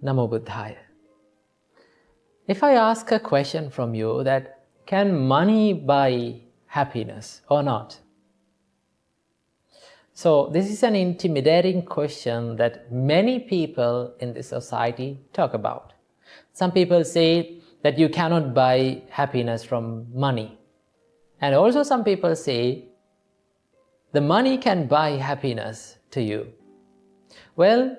Namo Buddhaya. If I ask a question from you that, can money buy happiness or not? So this is an intimidating question that many people in this society talk about. Some people say that you cannot buy happiness from money. And also some people say the money can buy happiness to you. Well,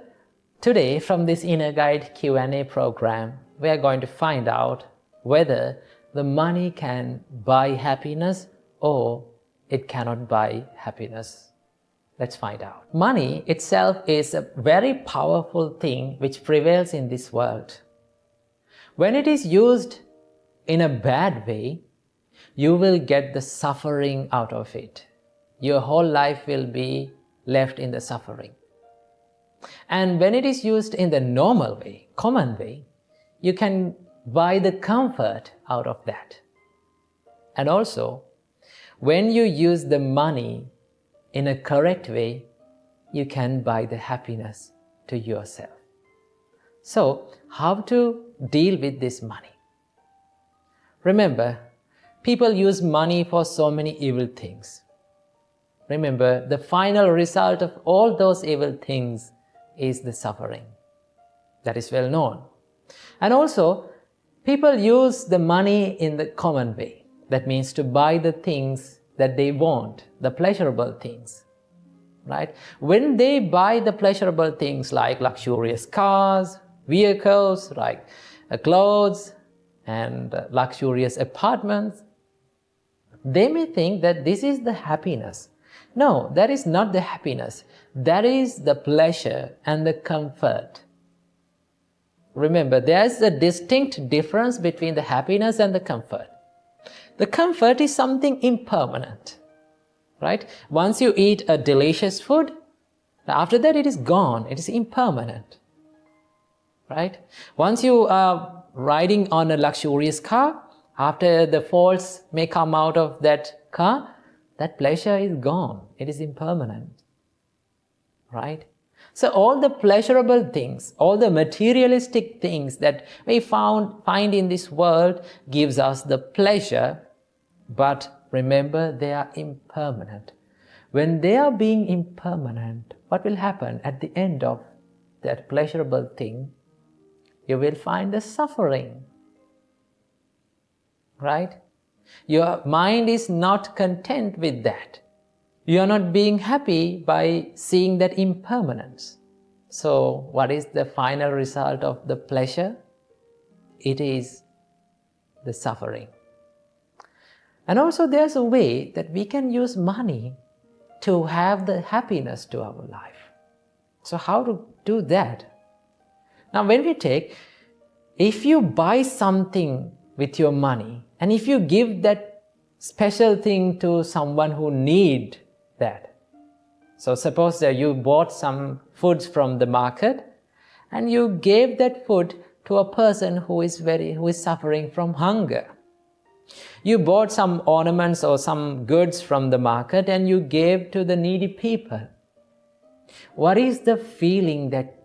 today from this Inner Guide Q&A program, we are going to find out whether the money can buy happiness or it cannot buy happiness. Let's find out. Money itself is a very powerful thing which prevails in this world. When it is used in a bad way, you will get the suffering out of it. Your whole life will be left in the suffering. And when it is used in the normal way, common way, you can buy the comfort out of that. And also, when you use the money in a correct way, you can buy the happiness to yourself. So, how to deal with this money? Remember, people use money for so many evil things. Remember, the final result of all those evil things is the suffering. That is well known. And also, people use the money in the common way. That means to buy the things that they want, the pleasurable things, right? When they buy the pleasurable things like luxurious cars, vehicles, like clothes and luxurious apartments, they may think that this is the happiness. No, that is not the happiness. That is the pleasure and the comfort. Remember, there is a distinct difference between the happiness and the comfort. The comfort is something impermanent, right? Once you eat a delicious food, after that it is gone, it is impermanent, right? Once you are riding on a luxurious car, after the faults may come out of that car, that pleasure is gone, it is impermanent, right? So all the pleasurable things, all the materialistic things that we find in this world gives us the pleasure, but remember, they are impermanent. When they are being impermanent, what will happen at the end of that pleasurable thing? You will find the suffering, right? Your mind is not content with that. You are not being happy by seeing that impermanence. So, what is the final result of the pleasure? It is the suffering. And also there's a way that we can use money to have the happiness to our life. So how to do that? Now when we take, if you buy something with your money, and if you give that special thing to someone who needs that. So suppose that you bought some foods from the market and you gave that food to a person who is suffering from hunger. You bought some ornaments or some goods from the market and you gave to the needy people. What is the feeling that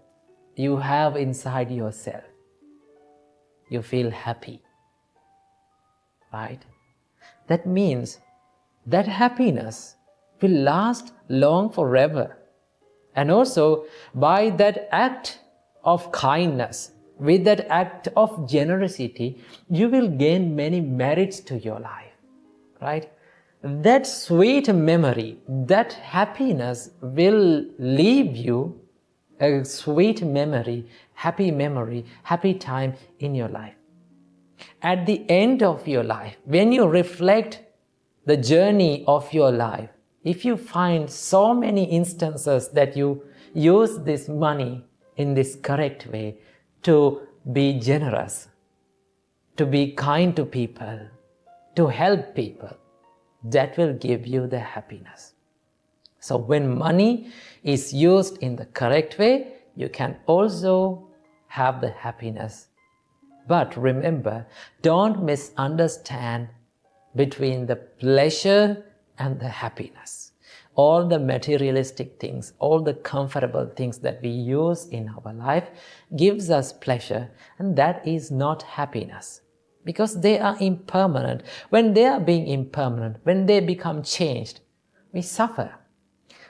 you have inside yourself? You feel happy, right? That means that happiness will last long forever. And also, by that act of kindness, with that act of generosity, you will gain many merits to your life, right? That sweet memory, that happiness will leave you a sweet memory, happy time in your life. At the end of your life, when you reflect the journey of your life, if you find so many instances that you use this money in this correct way, to be generous, to be kind to people, to help people, that will give you the happiness. So when money is used in the correct way, you can also have the happiness. But remember, don't misunderstand between the pleasure and the happiness. all the materialistic things, all the comfortable things that we use in our life gives us pleasure, and that is not happiness, because they are impermanent. When they are being impermanent, when they become changed, we suffer.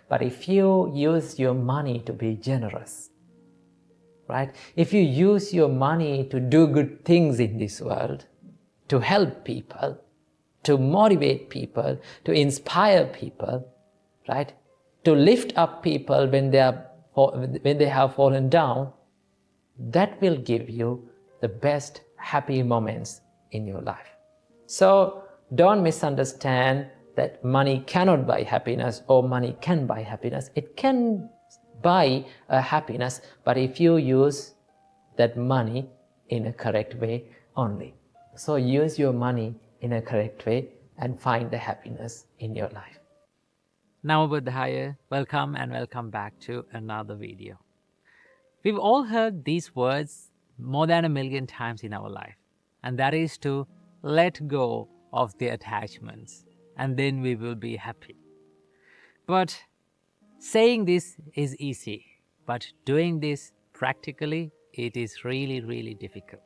But if you use your money to be generous, right? If you use your money to do good things in this world, to help people, to motivate people, to inspire people, right? To lift up people when they have fallen down, that will give you the best happy moments in your life. So don't misunderstand that money cannot buy happiness or money can buy happiness. It can buy a happiness, but if you use that money in a correct way only. So use your money in a correct way and find the happiness in your life. Namo Buddhaya, welcome and welcome back to another video. We've all heard these words more than 1,000,000 times in our life, and that is to let go of the attachments, and then we will be happy. But saying this is easy, but doing this practically, it is really, really difficult.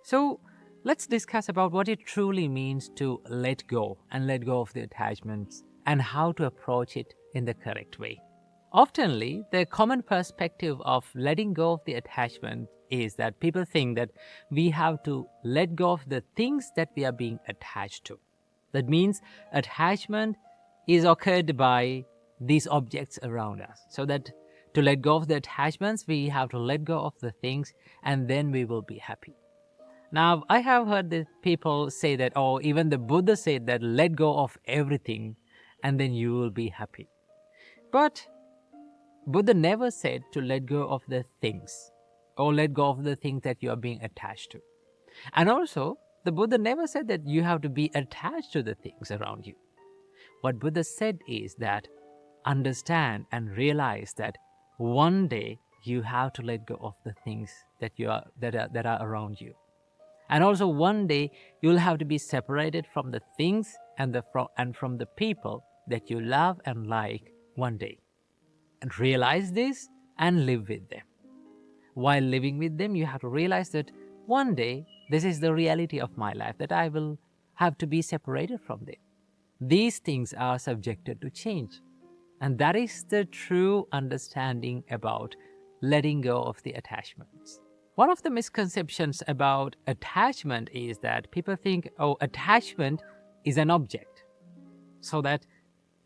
So let's discuss about what it truly means to let go of the attachments and how to approach it in the correct way. Oftenly, the common perspective of letting go of the attachment is that people think that we have to let go of the things that we are being attached to. That means attachment is occurred by these objects around us. So that to let go of the attachments, we have to let go of the things, and then we will be happy. Now, I have heard that people say that, oh, even the Buddha said that let go of everything and then you will be happy. But Buddha never said to let go of the things or let go of the things that you are being attached to. And also, the Buddha never said that you have to be attached to the things around you. What Buddha said is that understand and realize that one day you have to let go of the things that are around you. And also one day you will have to be separated from the things and from the people that you love and like one day. And realize this and live with them. While living with them, you have to realize that one day this is the reality of my life, that I will have to be separated from them. These things are subjected to change. And that is the true understanding about letting go of the attachments. One of the misconceptions about attachment is that people think, oh, attachment is an object. So that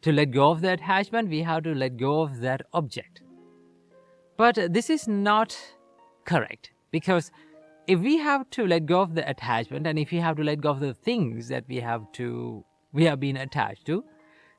to let go of the attachment, we have to let go of that object. But this is not correct, because if we have to let go of the attachment, and if we have to let go of the things that we have been attached to,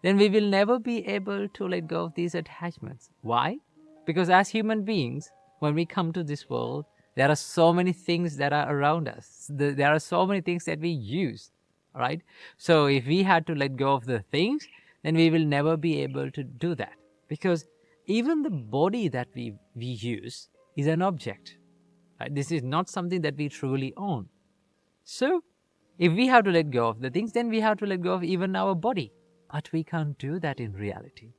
then we will never be able to let go of these attachments. Why? Because as human beings, when we come to this world, there are so many things that are around us. There are so many things that we use, right? So if we had to let go of the things, then we will never be able to do that. Because even the body that we use is an object. Right? This is not something that we truly own. So if we have to let go of the things, then we have to let go of even our body. But we can't do that in reality.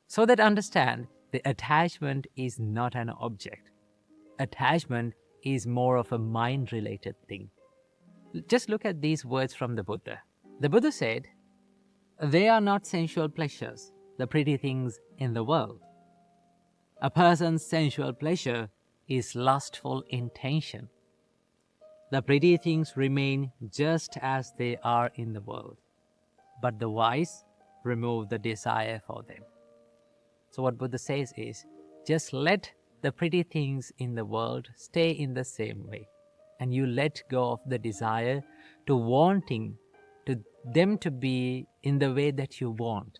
So that understand, the attachment is not an object. Attachment is more of a mind-related thing. Just look at these words from the Buddha. The Buddha said, "They are not sensual pleasures, the pretty things in the world. A person's sensual pleasure is lustful intention. The pretty things remain just as they are in the world, but the wise remove the desire for them." So what Buddha says is, just let the pretty things in the world stay in the same way, and you let go of the desire to wanting to them to be in the way that you want.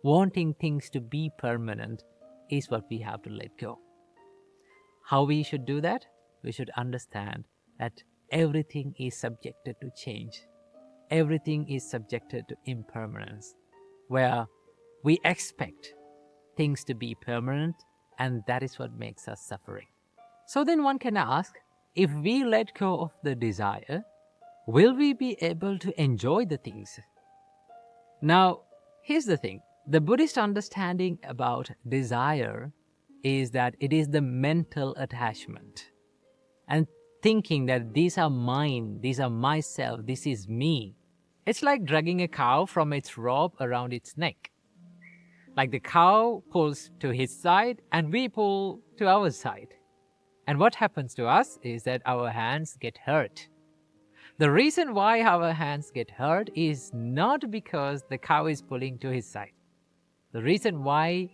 Wanting things to be permanent is what we have to let go. How we should do that? We should understand that everything is subjected to change. Everything is subjected to impermanence, where we expect things to be permanent, and that is what makes us suffering. So then one can ask, if we let go of the desire, will we be able to enjoy the things? Now, here's the thing. The Buddhist understanding about desire is that it is the mental attachment and thinking that these are mine, these are myself, this is me. It's like dragging a cow from its rope around its neck. Like the cow pulls to his side and we pull to our side. And what happens to us is that our hands get hurt. The reason why our hands get hurt is not because the cow is pulling to his side. The reason why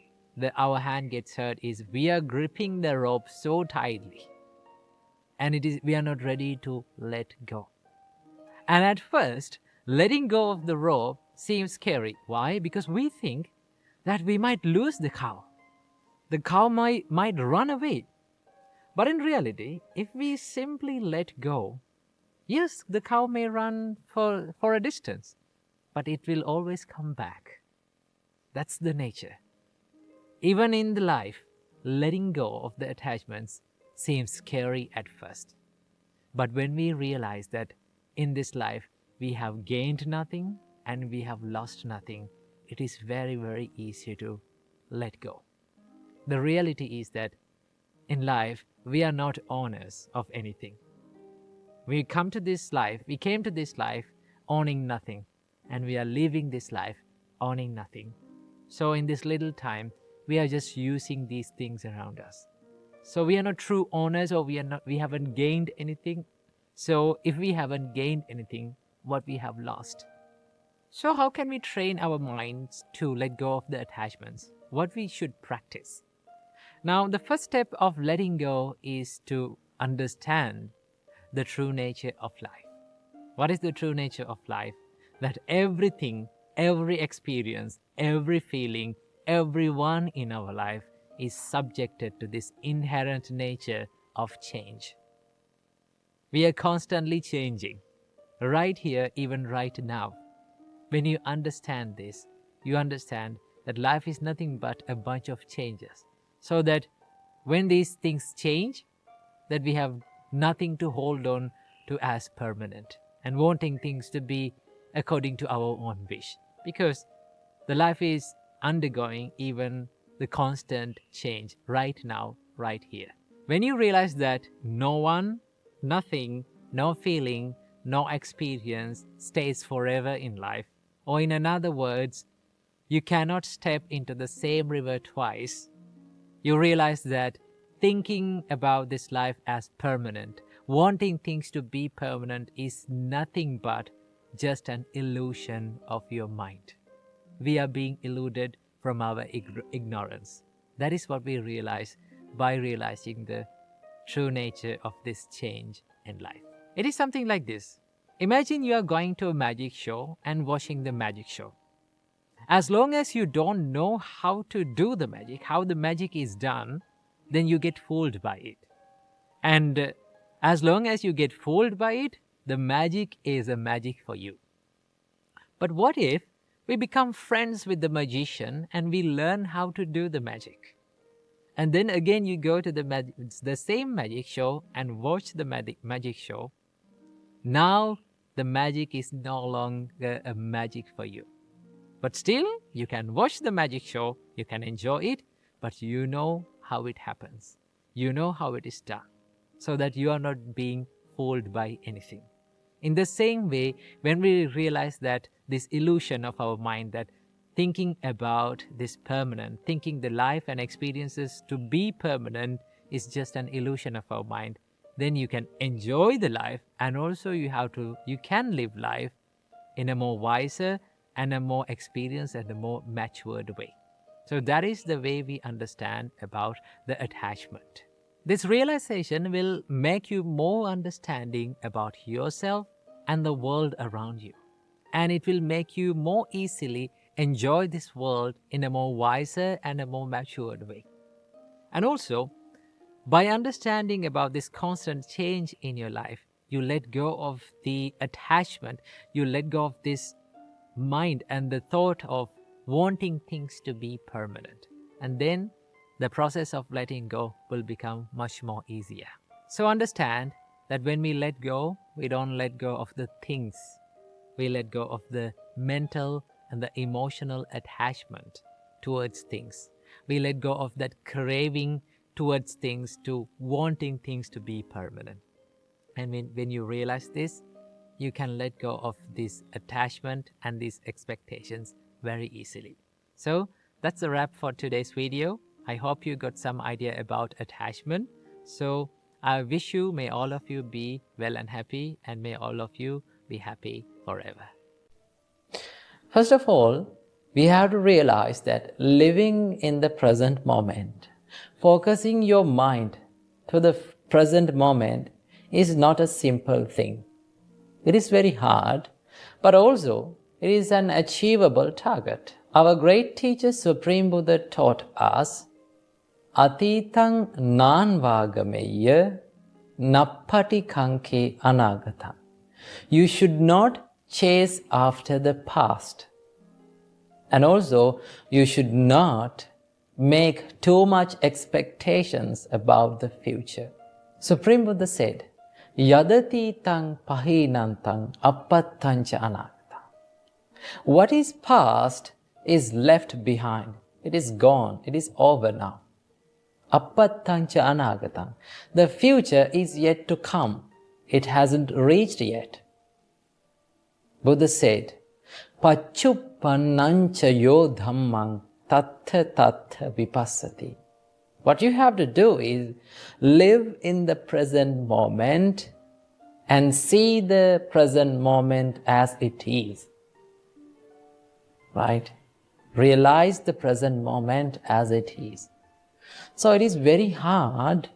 our hand gets hurt is we are gripping the rope so tightly and we are not ready to let go. And at first, letting go of the rope seems scary. Why? Because we think that we might lose the cow. The cow might run away. But in reality, if we simply let go, yes, the cow may run for a distance, but it will always come back. That's the nature. Even in the life, letting go of the attachments seems scary at first. But when we realize that in this life we have gained nothing and we have lost nothing, it is very, very easy to let go. The reality is that in life, we are not owners of anything. We came to this life owning nothing, and we are leaving this life owning nothing. So in this little time, we are just using these things around us. So we are not true owners, or we haven't gained anything. So if we haven't gained anything, what we have lost? So how can we train our minds to let go of the attachments? What we should practice? Now, the first step of letting go is to understand the true nature of life. What is the true nature of life? That everything, every experience, every feeling, everyone in our life is subjected to this inherent nature of change. We are constantly changing, right here, even right now. When you understand this, you understand that life is nothing but a bunch of changes. So that when these things change, that we have nothing to hold on to as permanent and wanting things to be according to our own wish. Because the life is undergoing even the constant change right now, right here. When you realize that no one, nothing, no feeling, no experience stays forever in life, or in other words, you cannot step into the same river twice, you realize that thinking about this life as permanent, wanting things to be permanent, is nothing but just an illusion of your mind. We are being eluded from our ignorance. That is what we realize by realizing the true nature of this change in life. It is something like this. Imagine you are going to a magic show and watching the magic show. As long as you don't know how to do the magic, how the magic is done, then you get fooled by it. And as long as you get fooled by it, the magic is a magic for you. But what if we become friends with the magician and we learn how to do the magic? And then again you go to the same magic show and watch the magic show. Now the magic is no longer a magic for you. But still, you can watch the magic show, you can enjoy it, but you know how it happens. You know how it is done, so that you are not being fooled by anything. In the same way, when we realize that this illusion of our mind, that thinking about this permanent, thinking the life and experiences to be permanent is just an illusion of our mind, then you can enjoy the life, and also you can live life in a more wiser and a more experienced and a more matured way. So that is the way we understand about the attachment. This realization will make you more understanding about yourself and the world around you. And it will make you more easily enjoy this world in a more wiser and a more matured way. And also, by understanding about this constant change in your life, you let go of the attachment, you let go of this mind and the thought of wanting things to be permanent. And then the process of letting go will become much more easier. So understand that when we let go, we don't let go of the things. We let go of the mental and the emotional attachment towards things. We let go of that craving towards things, to wanting things to be permanent. And when you realize this, you can let go of this attachment and these expectations very easily. So that's a wrap for today's video. I hope you got some idea about attachment. So I wish you, may all of you be well and happy, and may all of you be happy forever. First of all, we have to realize that living in the present moment, focusing your mind to the present moment, is not a simple thing. It is very hard, but also it is an achievable target. Our great teacher Supreme Buddha taught us, Atitang nanvagameya nappati kanke anagata. You should not chase after the past. And also, you should not make too much expectations about the future. Supreme Buddha said, Yadati tang pahinantang appattancha anagata. What is past is left behind. It is gone. It is over now. Appattancha anagata. The future is yet to come. It hasn't reached yet. Buddha said, Pachupannancha yo dhammang tattha tattha vipassati. What you have to do is live in the present moment and see the present moment as it is. Right? Realize the present moment as it is. So it is very hard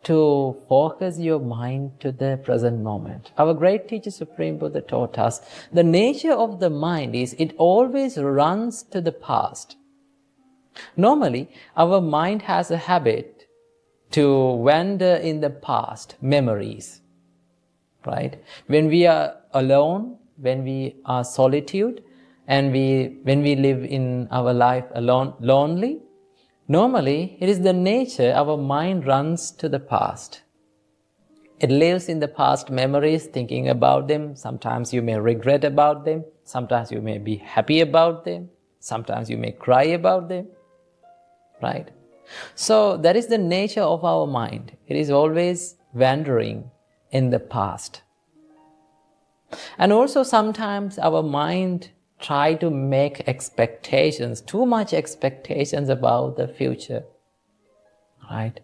to focus your mind to the present moment. Our great teacher Supreme Buddha taught us the nature of the mind is it always runs to the past. Normally, our mind has a habit to wander in the past, memories, right? When we are alone, when we are solitude, and when we live in our life alone, lonely, normally it is the nature our mind runs to the past. It lives in the past memories, thinking about them. Sometimes you may regret about them. Sometimes you may be happy about them. Sometimes you may cry about them. Right? So that is the nature of our mind. It is always wandering in the past. And also sometimes our mind try to make expectations, too much expectations about the future. Right?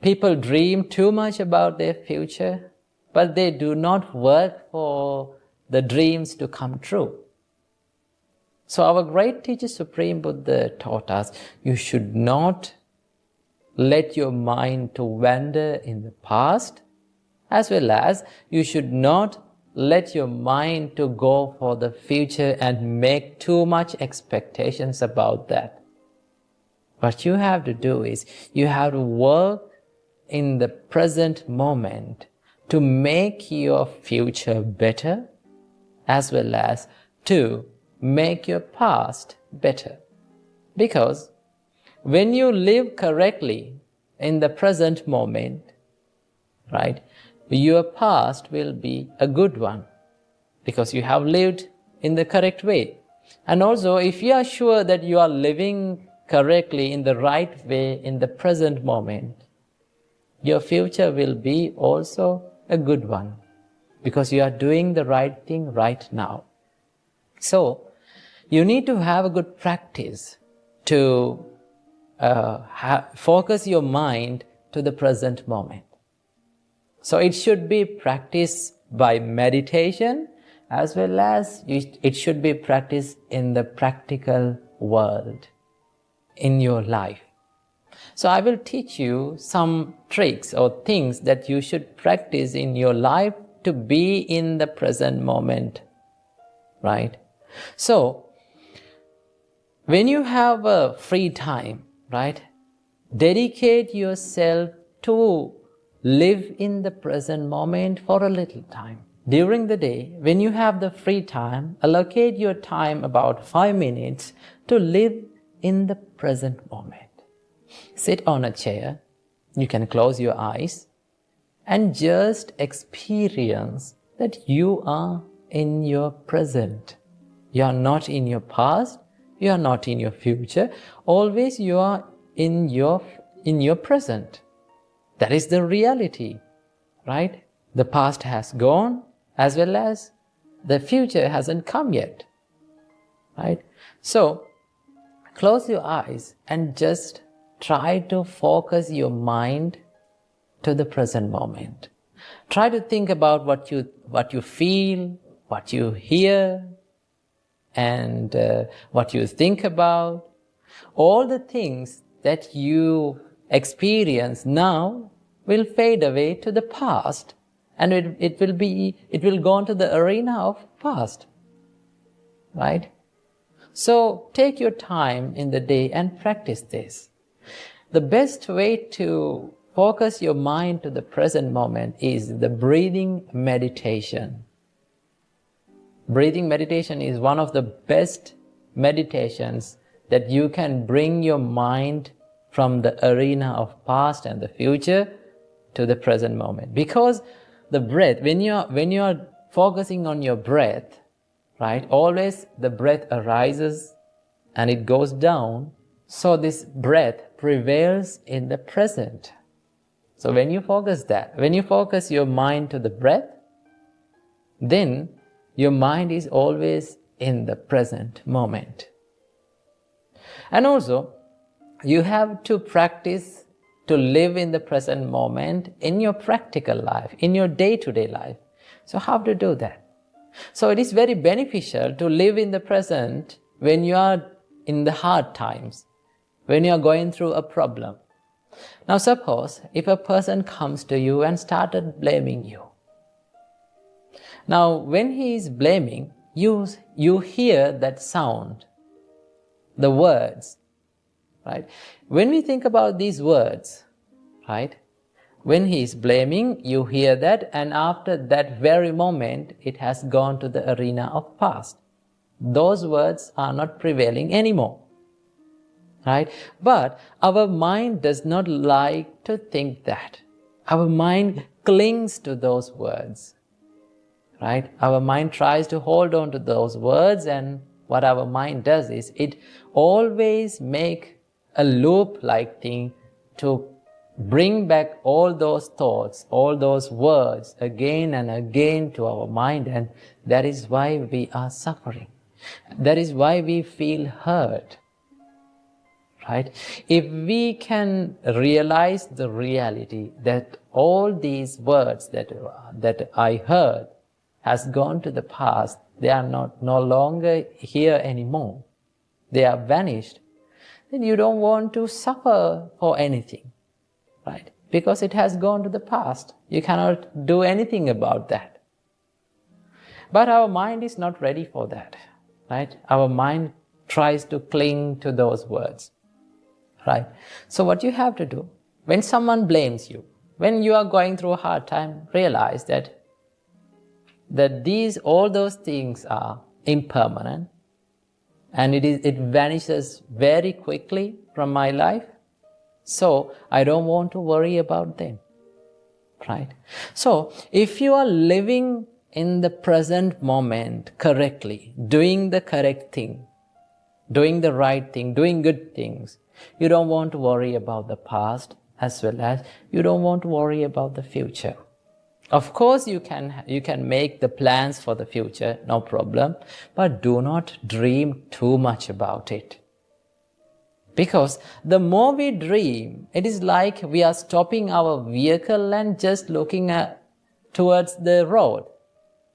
People dream too much about their future, but they do not work for the dreams to come true. So our great teacher Supreme Buddha taught us, you should not let your mind to wander in the past, as well as you should not let your mind to go for the future and make too much expectations about that. What you have to do is, you have to work in the present moment to make your future better, as well as to make your past better. Because when you live correctly in the present moment, right, your past will be a good one because you have lived in the correct way. And also, if you are sure that you are living correctly in the right way in the present moment, your future will be also a good one because you are doing the right thing right now. So, you need to have a good practice to focus your mind to the present moment. So it should be practiced by meditation, as well as it should be practiced in the practical world, in your life. So I will teach you some tricks or things that you should practice in your life to be in the present moment, right? So, when you have a free time, right, dedicate yourself to live in the present moment for a little time. During the day, when you have the free time, allocate your time about 5 minutes to live in the present moment. Sit on a chair, you can close your eyes, and just experience that you are in your present. You are not in your past, you are not in your future. Always you are in your present. That is the reality, right? The past has gone, as well as the future hasn't come yet, right? So close your eyes and just try to focus your mind to the present moment. Try to think about what you feel, what you hear, and what you think about. All the things that you experience now will fade away to the past, and it will go into the arena of past, right? So take your time in the day and practice this. The best way to focus your mind to the present moment is the breathing meditation. Breathing meditation is one of the best meditations that you can bring your mind from the arena of past and the future to the present moment. Because the breath, when you are focusing on your breath, right, always the breath arises and it goes down. So this breath prevails in the present. So when you focus your mind to the breath, then your mind is always in the present moment. And also, you have to practice to live in the present moment in your practical life, in your day-to-day life. So how to do that? So it is very beneficial to live in the present when you are in the hard times, when you are going through a problem. Now suppose if a person comes to you and started blaming you. Now when he is blaming, you hear that sound, the words, right? When we think about these words, right? When he is blaming, you hear that, and after that very moment, it has gone to the arena of past. Those words are not prevailing anymore, right? But our mind does not like to think that. Our mind clings to those words, right? Our mind tries to hold on to those words, and what our mind does is it always make a loop-like thing to bring back all those thoughts, all those words again and again to our mind, and that is why we are suffering. That is why we feel hurt, right? If we can realize the reality that all these words that I heard has gone to the past, they are no longer here anymore, they are vanished, then you don't want to suffer for anything, right? Because it has gone to the past. You cannot do anything about that. But our mind is not ready for that, right? Our mind tries to cling to those words, right? So what you have to do, when someone blames you, when you are going through a hard time, realize that all those things are impermanent, and it vanishes very quickly from my life. So I don't want to worry about them, right? So if you are living in the present moment correctly, doing the correct thing, doing the right thing, doing good things, you don't want to worry about the past, as well as you don't want to worry about the future. Of course, you can make the plans for the future, no problem, but do not dream too much about it. Because the more we dream, it is like we are stopping our vehicle and just looking towards the road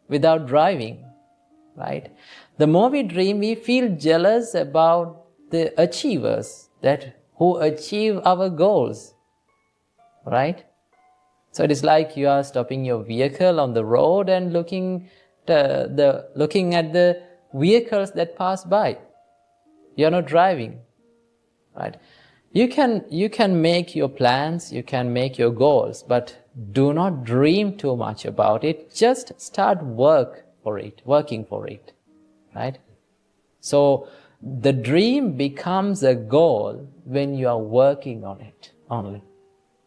without driving, right? The more we dream, we feel jealous about the achievers who achieve our goals, right? So it is like you are stopping your vehicle on the road and looking at the vehicles that pass by. You are not driving, right? You can make your plans, you can make your goals, but do not dream too much about it. Just start working for it, right? So the dream becomes a goal when you are working on it only.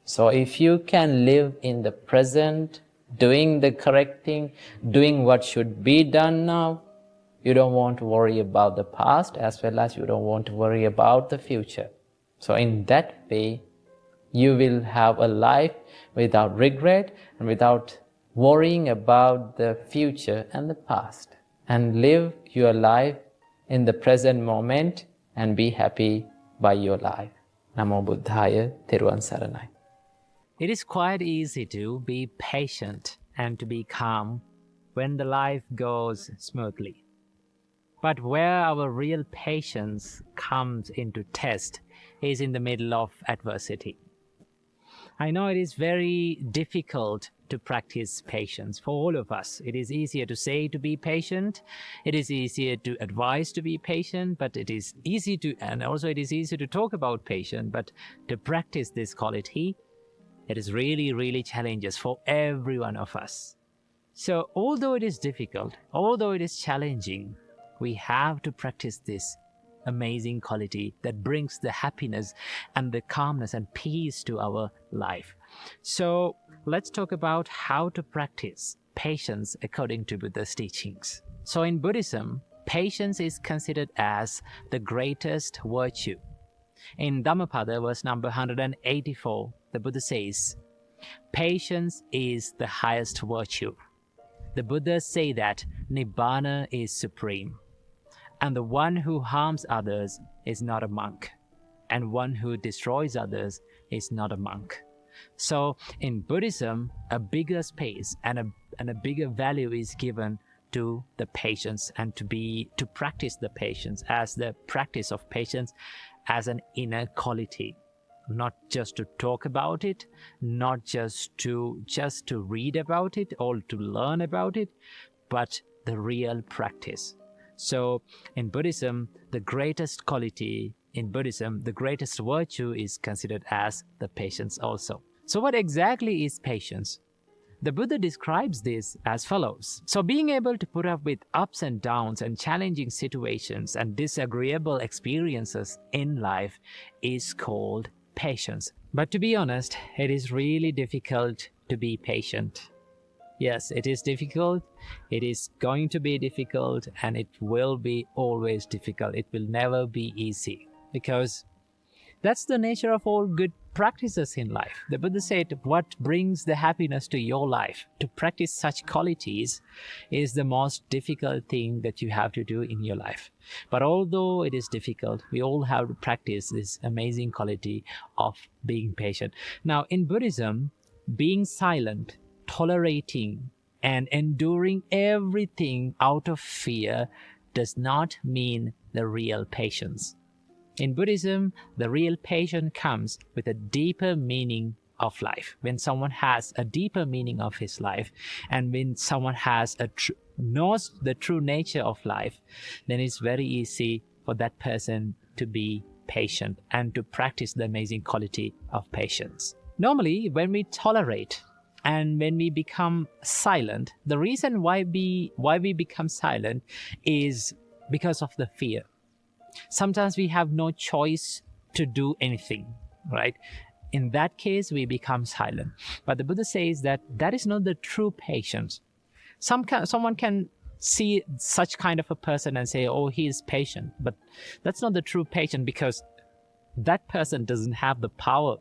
So if you can live in the present, doing the correct thing, doing what should be done now, You don't want to worry about the past as well as you don't want to worry about the future. So in that way, you will have a life without regret and without worrying about the future and the past, and live your life in the present moment and be happy by your life. Namo Buddhaya, Theruvan Saranai. It is quite easy to be patient and to be calm when the life goes smoothly. But where our real patience comes into test is in the middle of adversity. I know it is very difficult to practice patience for all of us. It is easier to say to be patient. It is easier to advise to be patient, but it is easy to talk about patience, but to practice this quality, it is really challenges for every one of us. So although it is difficult, although it is challenging, we have to practice this amazing quality that brings the happiness and the calmness and peace to our life. So let's talk about how to practice patience according to Buddha's teachings. So in Buddhism, patience is considered as the greatest virtue. In Dhammapada, verse number 184, the Buddha says, patience is the highest virtue. The Buddhas say that Nibbana is supreme, and the one who harms others is not a monk, and one who destroys others is not a monk. So in Buddhism, a bigger space and a bigger value is given to the patience, and to practice the patience as the practice of patience as an inner quality. Not just to talk about it, not just to read about it or to learn about it, but the real practice. So in Buddhism, the greatest quality in Buddhism, the greatest virtue is considered as the patience also. So what exactly is patience? The Buddha describes this as follows. So being able to put up with ups and downs and challenging situations and disagreeable experiences in life is called patience. But to be honest, it is really difficult to be patient. Yes, it is difficult. It is going to be difficult, and it will be always difficult. It will never be easy, because that's the nature of all good practices in life. The Buddha said, what brings the happiness to your life, to practice such qualities, is the most difficult thing that you have to do in your life. But although it is difficult, we all have to practice this amazing quality of being patient. Now, in Buddhism, being silent, tolerating, and enduring everything out of fear does not mean the real patience. In Buddhism, the real patience comes with a deeper meaning of life. When someone has a deeper meaning of his life, and when someone knows the true nature of life, then it's very easy for that person to be patient and to practice the amazing quality of patience. Normally, when we tolerate and when we become silent, the reason why we become silent is because of the fear. Sometimes we have no choice to do anything, right? In that case, we become silent. But the Buddha says that that is not the true patience. Someone can see such kind of a person and say, oh, he is patient. But that's not the true patience, because that person doesn't have the power.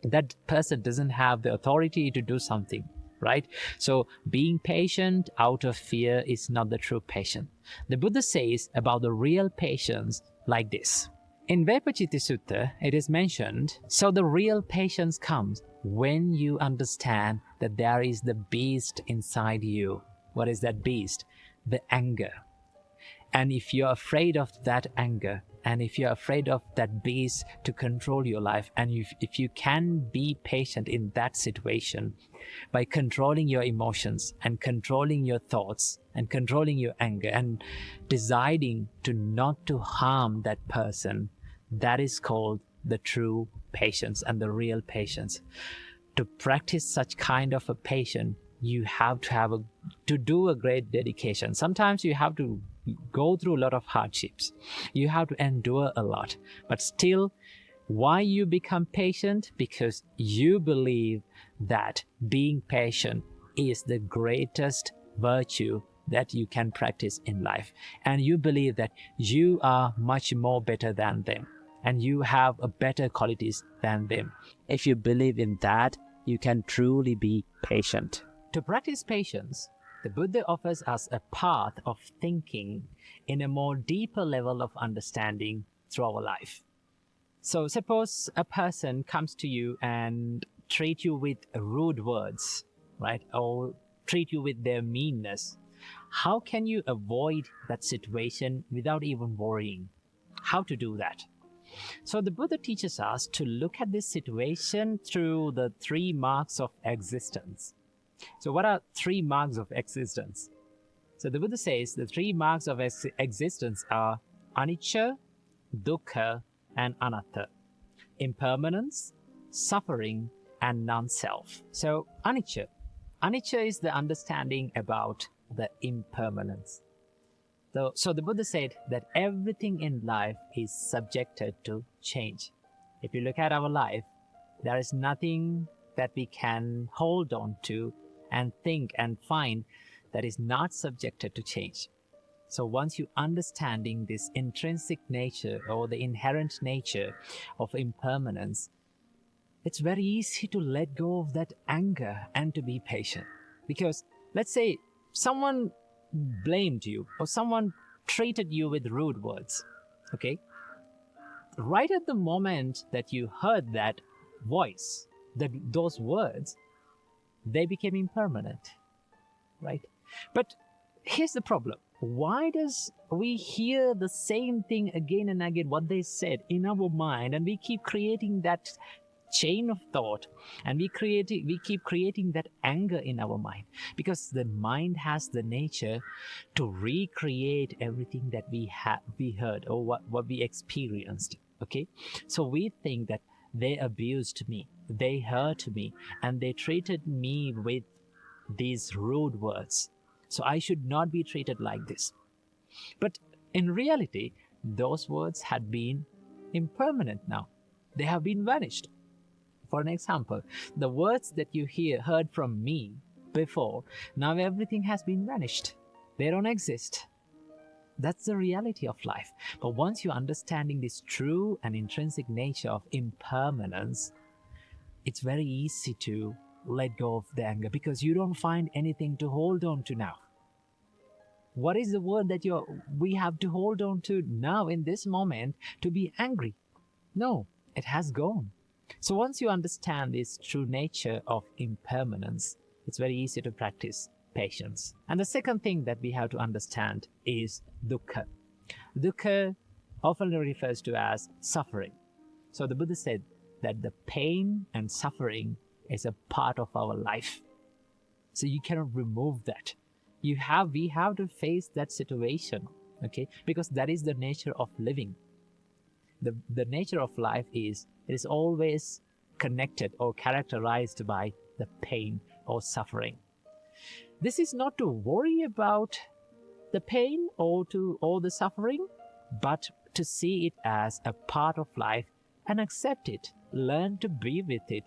That person doesn't have the authority to do something, right? So being patient out of fear is not the true patience. The Buddha says about the real patience like this. In Vepaciti Sutta, it is mentioned, so the real patience comes when you understand that there is the beast inside you. What is that beast? The anger. And if you're afraid of that anger, and if you're afraid of that beast to control your life, and if you can be patient in that situation by controlling your emotions and controlling your thoughts and controlling your anger and deciding to not to harm that person, that is called the true patience and the real patience. To practice such kind of a patience, you have to do a great dedication. Sometimes you have to go through a lot of hardships. You have to endure a lot. But still, why you become patient? Because you believe that being patient is the greatest virtue that you can practice in life, and you believe that you are much more better than them and you have a better qualities than them. If you believe in that, you can truly be patient. To practice patience, the Buddha offers us a path of thinking in a more deeper level of understanding through our life. So suppose a person comes to you and treat you with rude words, right? Or treat you with their meanness. How can you avoid that situation without even worrying? How to do that? So the Buddha teaches us to look at this situation through the 3 marks of existence. So what are 3 marks of existence? So the Buddha says the 3 marks of existence are anicca, dukkha, and anatta. Impermanence, suffering, and non-self. So anicca. Anicca is the understanding about the impermanence. So the Buddha said that everything in life is subjected to change. If you look at our life, there is nothing that we can hold on to and think and find that is not subjected to change. So once you understanding this intrinsic nature or the inherent nature of impermanence, it's very easy to let go of that anger and to be patient. Because let's say someone blamed you or someone treated you with rude words, okay? Right at the moment that you heard that voice, those words, they became impermanent, right? But here's the problem. Why does we hear the same thing again and again, what they said in our mind, and we keep creating that chain of thought, and we keep creating that anger in our mind? Because the mind has the nature to recreate everything that we heard or what we experienced, okay? So we think that they abused me, they hurt me, and they treated me with these rude words, so I should not be treated like this. But in reality, those words had been impermanent now. They have been vanished. For an example, the words that you heard from me before, now everything has been vanished. They don't exist. That's the reality of life. But once you're understanding this true and intrinsic nature of impermanence, it's very easy to let go of the anger because you don't find anything to hold on to now. What is the word that we have to hold on to now in this moment to be angry? No, it has gone. So once you understand this true nature of impermanence, it's very easy to practice patience. And the second thing that we have to understand is dukkha. Dukkha often refers to as suffering. So the Buddha said that the pain and suffering is a part of our life. So you cannot remove that. We have to face that situation, okay? Because that is the nature of living. The nature of life is, it is always connected or characterized by the pain or suffering. This is not to worry about the pain or the suffering, but to see it as a part of life and accept it, learn to be with it,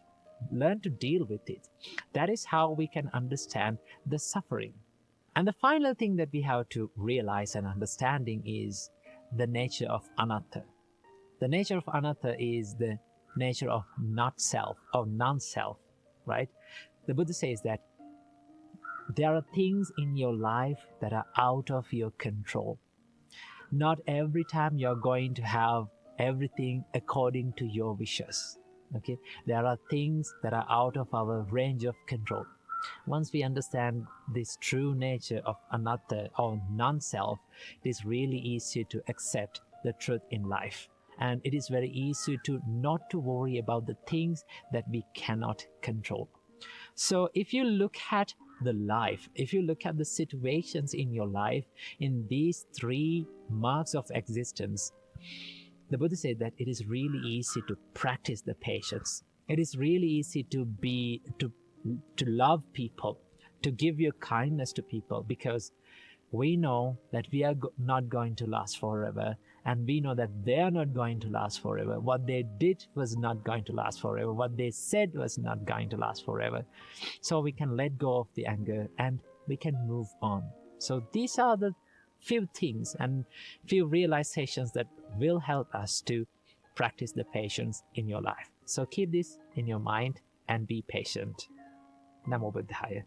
learn to deal with it. That is how we can understand the suffering. And the final thing that we have to realize and understanding is the nature of anatta. The nature of anatta is the nature of not self or non-self, right? The Buddha says that there are things in your life that are out of your control. Not every time you're going to have everything according to your wishes, okay? There are things that are out of our range of control. Once we understand this true nature of anatta or non-self, it is really easy to accept the truth in life. And it is very easy to not to worry about the things that we cannot control. So if you look at the life, if you look at the situations in your life, in these 3 marks of existence, the Buddha said that it is really easy to practice the patience. It is really easy to love people, to give your kindness to people, because we know that we are not going to last forever, and we know that they are not going to last forever. What they did was not going to last forever. What they said was not going to last forever. So we can let go of the anger and we can move on. So these are the few things and few realizations that will help us to practice the patience in your life. So keep this in your mind and be patient. Namo Buddhaya.